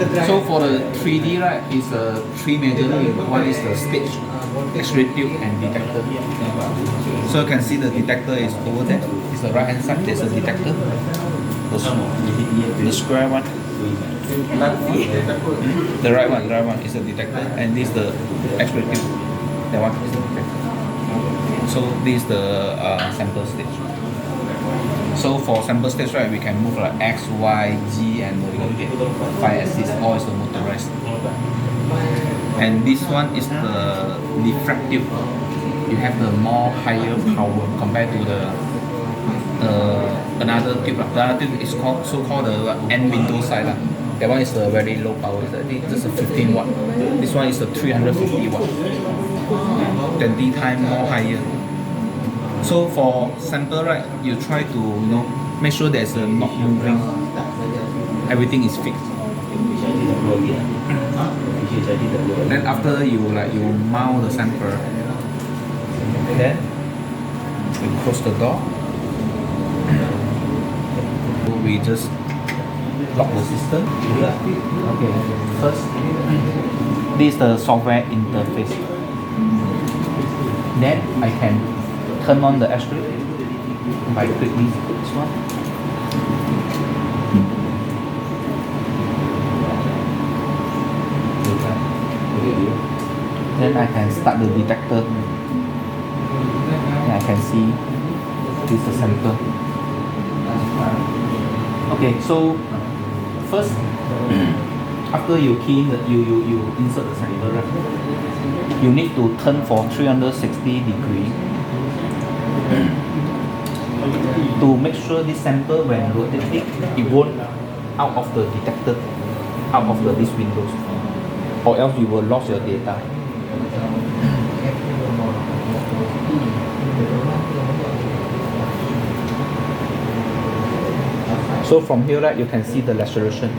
So for the 3D, right, is three major things. One is the stage, X-ray tube, and detector. So you can see the detector is over there. It's the right hand side. There's a detector. The square one. The right one is the detector, and this is the X-ray tube. That one is the detector. So this is the sample stage. So for sample stage, right, we can move like X, Y, Z, and rotate 5 axis. All is the motorized. And this one is the diffractive. You have the more higher power compared to the another tube. The other tube is called so-called the end window side. That one is the very low power. I think this is 15 watt. This one is the 350 watt. 20 times more higher. So for sample, right, you try to make sure there's not moving. Everything is fixed. Then after you mount the sample, then we close the door. We just lock the system. Okay. First, this is the software interface. Then I can turn on the X-ray by clicking this one. Then I can start the detector. And I can see this is the sample. Okay, so first, after you key in you insert the sample, right? You need to turn for 360 degrees to make sure this sample, when rotating, it won't out of the detector, out of these windows, or else you will lose your data. So from here, right, you can see the resolution.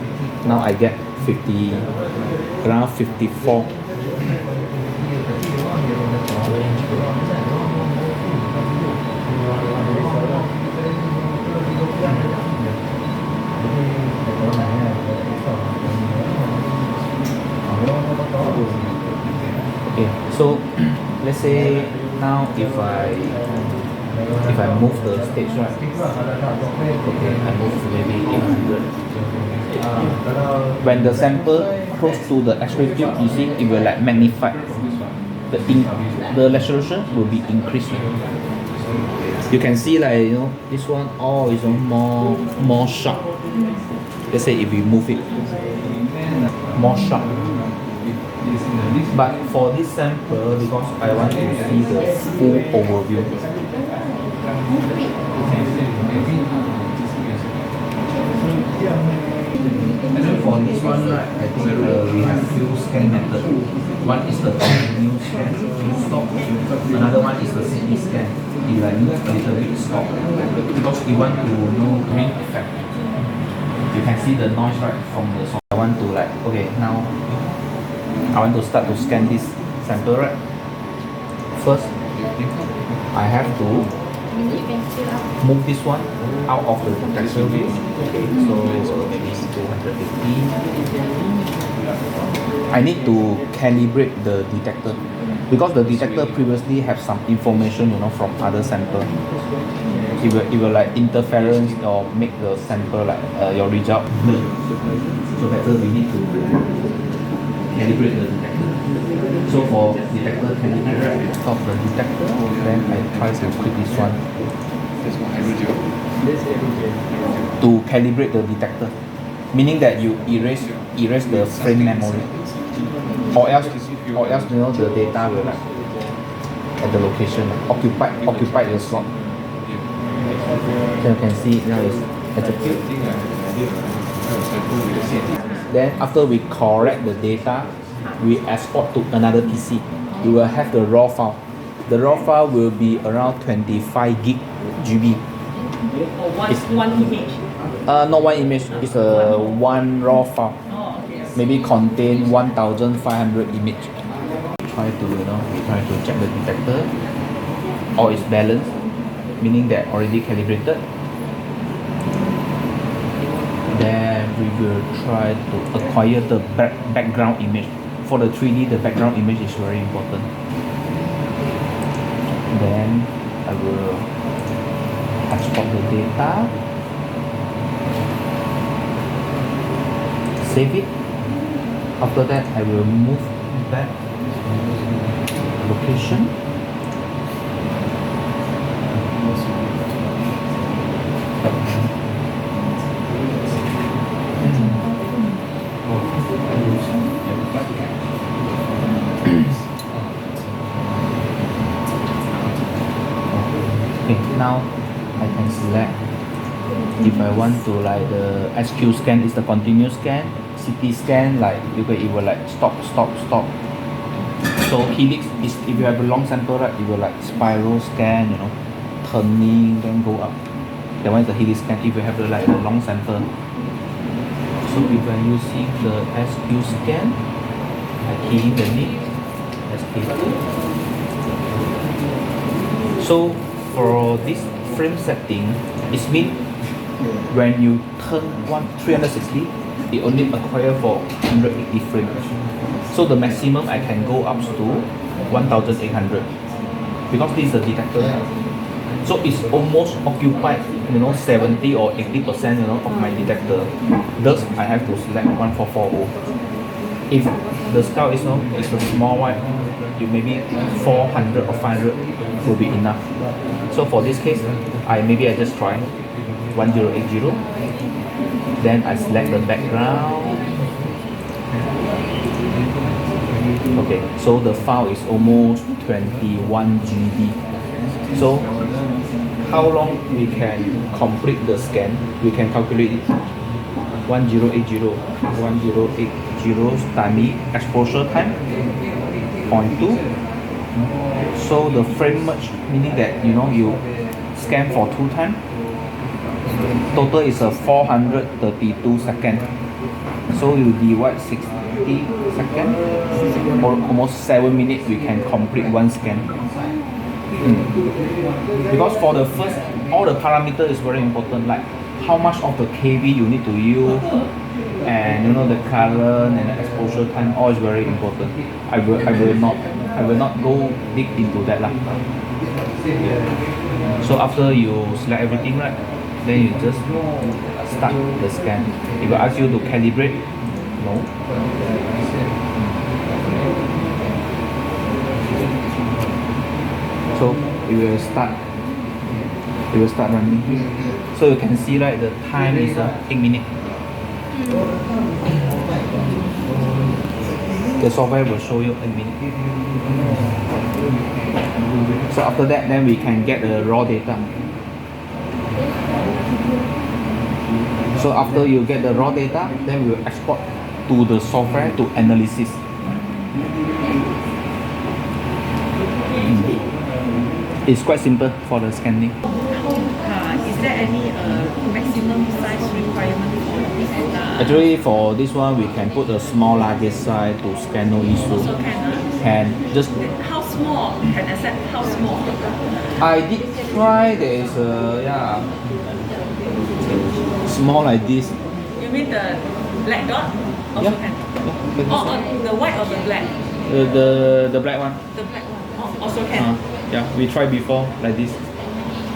Now I get around 54. Okay, so let's say now if I move the stage, right? Okay, I move maybe 800. When the sample close to the X-ray tube, you see it will like magnify. The resolution will be increased. You can see like this one all is more sharp. Let's say if we move it more sharp. But for this sample, because I want to see the full overview. And then for this one, right, I think we have few scan methods. One is the continuous scan, stop. Another one is the CT scan. It like move a little bit, stop. Because we want to know green effect. You can see the noise right from the song. I want to now I want to start to scan this sample, right? First, I have to move this one out of the detector view. Okay, so maybe 250. I need to calibrate the detector because the detector previously have some information, from other sample. It will like interference or make the sample like your result. So better we need to calibrate the detector. So for detector calibrate, right, stop the detector, then I try to click this one to calibrate the detector, meaning that you erase the frame memory, or else the data will like at the location occupy the slot. So you can see now it's execute. Then after we correct the data, we export to another PC. You will have the raw file. The raw file will be around 25 GB. It's one image. Not one image. It's a one raw file. Maybe contain 1,500 image. Try to check the detector. All is balanced, meaning that already calibrated. Then we will try to acquire the background image. For the 3D, the background image is very important. Then I will export the data, save it. After that, I will move back location. Okay, now I can select if I want to like the SQ scan is the continuous scan, CT scan like it will like stop. So helix is if you have a long sample, right, it will like spiral scan, turning then go up. That one is the helix scan if you have the like a long sample. So if I'm using the SQ scan, I key in the name SK2. So for this frame setting, it means when you turn 360, it only acquire for 180 frames. So the maximum I can go up to 1800 because this is a detector. So it's almost occupied 70 or 80% of my detector. Thus I have to select 1440. If the scale is a small one, maybe 400 or 500 will be enough. So for this case, I just try 1080. Then I select the background. Okay, so the file is almost 21 GB. So how long we can complete the scan? We can calculate it. 1080 times exposure time 0.2. So the frame merge meaning that you scan for 2 times. Total is 432 seconds. So you divide 60 seconds or almost 7 minutes we can complete one scan. Because for the first, all the parameter is very important, like how much of the kV you need to use, and the current and the exposure time, all is very important. I will not go deep into that lah. So after you select everything, right, then you just start the scan. It will ask you to calibrate. No. So it will start running. So you can see the time is 8 minutes. The software will show you 8 minutes. So after that, then we can get the raw data. So after you get the raw data, then we will export to the software to analysis. It's quite simple for the scanning. Is there any maximum size requirement for this? Actually, for this one, we can put a small largest size to scan, no issue. Also Can just. How small? Can accept how small? I did try. There is small like this. You mean the black dot? Also can. The white or the black? The black one. The black one. Also can. Yeah, we tried before like this.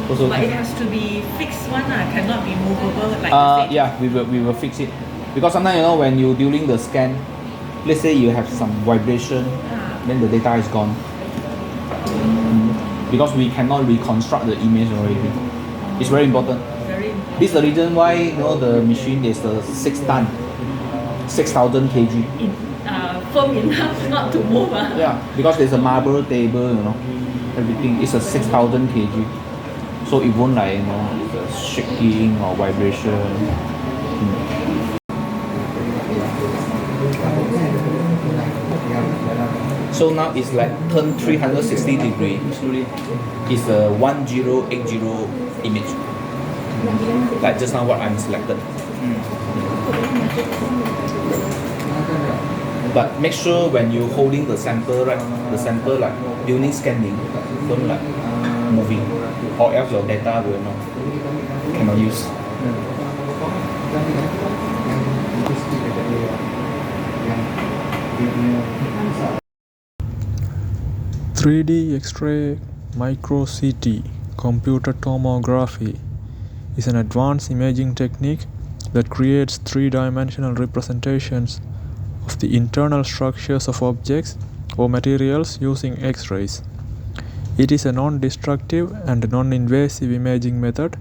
Also but can. It has to be fixed one, cannot be movable like yeah, we will fix it. Because sometimes when you during the scan, let's say you have some vibration, then the data is gone. Because we cannot reconstruct the image already. It's very important. This is the reason why the machine is 6 ton, 6,000 kg. Firm enough not to move. Yeah, because there's a marble table, everything is 6,000 kg. So it won't like shaking or vibration. So now it's like turn 360 degree. It's a 1080 image. Like just now what I'm selected. But make sure when you holding the sample, right, the sample like during scanning, don't like moving, or else your data will cannot use. 3D X-ray micro-CT computer tomography is an advanced imaging technique that creates three-dimensional representations of the internal structures of objects or materials using X-rays. It is a non-destructive and non-invasive imaging method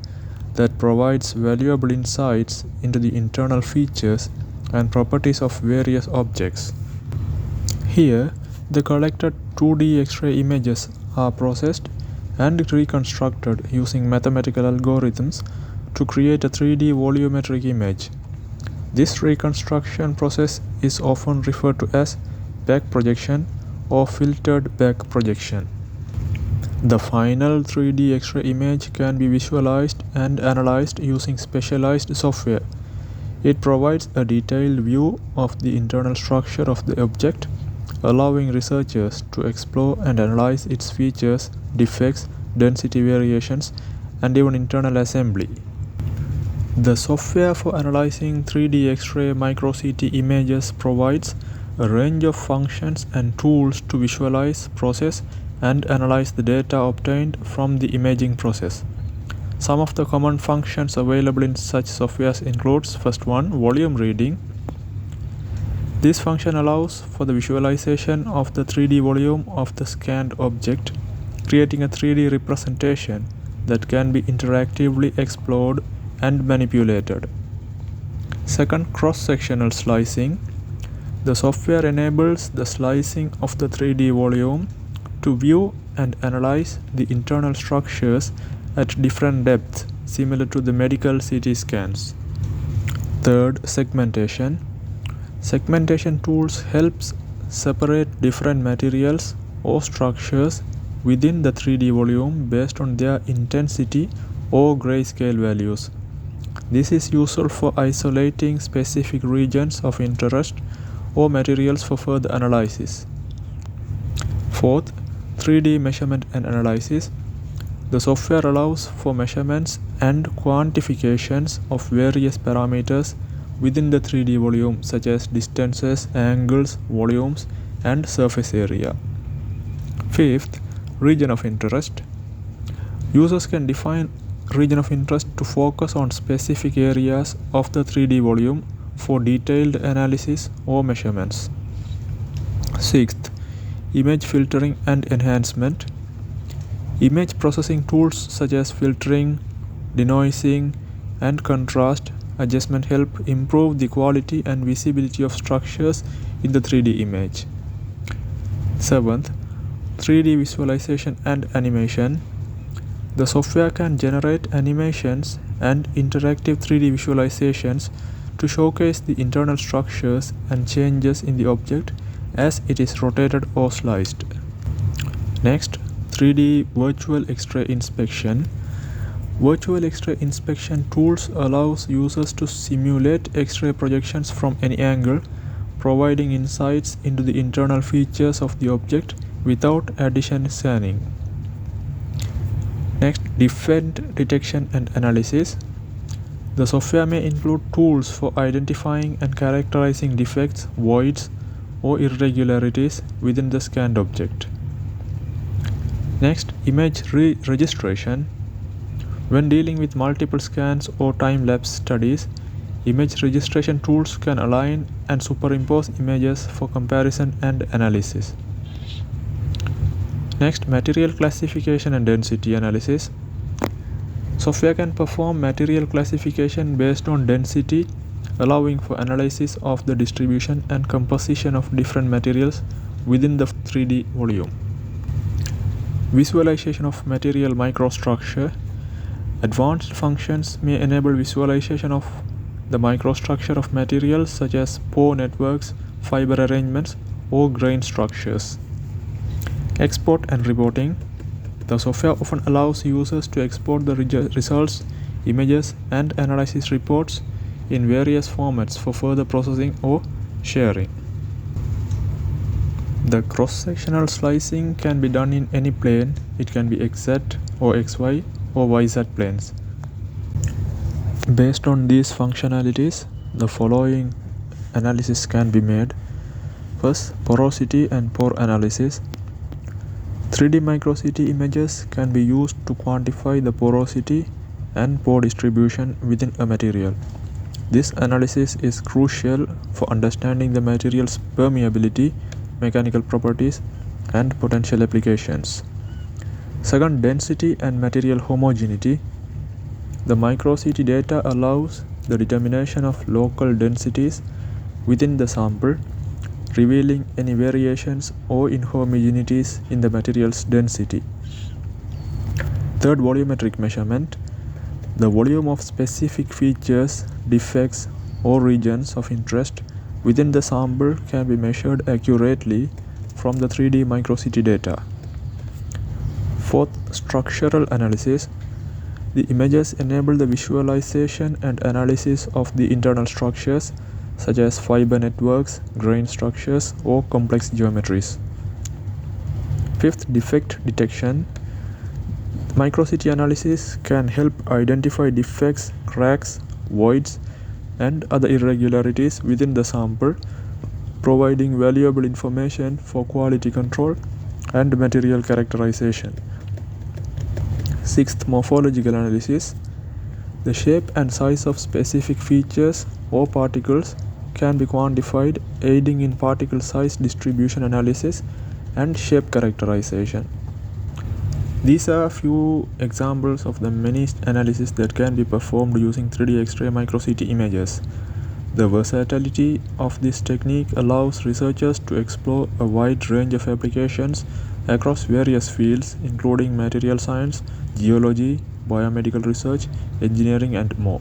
that provides valuable insights into the internal features and properties of various objects. Here, the collected 2D X-ray images are processed and reconstructed using mathematical algorithms to create a 3D volumetric image. This reconstruction process is often referred to as back projection or filtered back projection. The final 3D X-ray image can be visualized and analyzed using specialized software. It provides a detailed view of the internal structure of the object, allowing researchers to explore and analyze its features, defects, density variations, and even internal assembly. The software for analyzing 3D X-ray micro-CT images provides a range of functions and tools to visualize, process, and analyze the data obtained from the imaging process. Some of the common functions available in such software includes: first one, volume reading. This function allows for the visualization of the 3D volume of the scanned object, creating a 3D representation that can be interactively explored and manipulated. Second, cross-sectional slicing. The software enables the slicing of the 3D volume to view and analyze the internal structures at different depths, similar to the medical CT scans. Third, segmentation. Segmentation tools helps separate different materials or structures within the 3D volume based on their intensity or grayscale values. This is useful for isolating specific regions of interest or materials for further analysis. Fourth, 3D measurement and analysis. The software allows for measurements and quantifications of various parameters within the 3D volume, such as distances, angles, volumes, and surface area. Fifth, region of interest. Users can define region of interest to focus on specific areas of the 3D volume for detailed analysis or measurements. Sixth, image filtering and enhancement. Image processing tools such as filtering, denoising, and contrast adjustment help improve the quality and visibility of structures in the 3D image. Seventh, 3D visualization and animation. The software can generate animations and interactive 3D visualizations to showcase the internal structures and changes in the object as it is rotated or sliced. Next, 3D virtual X-ray inspection. Virtual X-ray inspection tools allows users to simulate X-ray projections from any angle, providing insights into the internal features of the object without additional scanning. Next, defect detection and analysis. The software may include tools for identifying and characterizing defects, voids, or irregularities within the scanned object. Next, image registration. When dealing with multiple scans or time-lapse studies, image registration tools can align and superimpose images for comparison and analysis. Next, material classification and density analysis. Software can perform material classification based on density, allowing for analysis of the distribution and composition of different materials within the 3D volume. Visualization of material microstructure. Advanced functions may enable visualization of the microstructure of materials such as pore networks, fiber arrangements, or grain structures. Export and reporting. The software often allows users to export the results, images, and analysis reports in various formats for further processing or sharing. The cross-sectional slicing can be done in any plane. It can be XZ or XY or YZ planes. Based on these functionalities, the following analysis can be made. First, porosity and pore analysis. 3D micro-CT images can be used to quantify the porosity and pore distribution within a material. This analysis is crucial for understanding the material's permeability, mechanical properties, and potential applications. Second, density and material homogeneity. The micro-CT data allows the determination of local densities within the sample, revealing any variations or inhomogeneities in the material's density. Third, volumetric measurement. The volume of specific features, defects, or regions of interest within the sample can be measured accurately from the 3D micro-CT data. Fourth, structural analysis. The images enable the visualization and analysis of the internal structures such as fiber networks, grain structures, or complex geometries. Fifth, defect detection. Micro-CT analysis can help identify defects, cracks, voids, and other irregularities within the sample, providing valuable information for quality control and material characterization. Sixth, morphological analysis. The shape and size of specific features or particles can be quantified, aiding in particle size distribution analysis and shape characterization. These are a few examples of the many analyses that can be performed using 3D X-ray micro-CT images. The versatility of this technique allows researchers to explore a wide range of applications across various fields, including material science, geology, biomedical research, engineering, and more.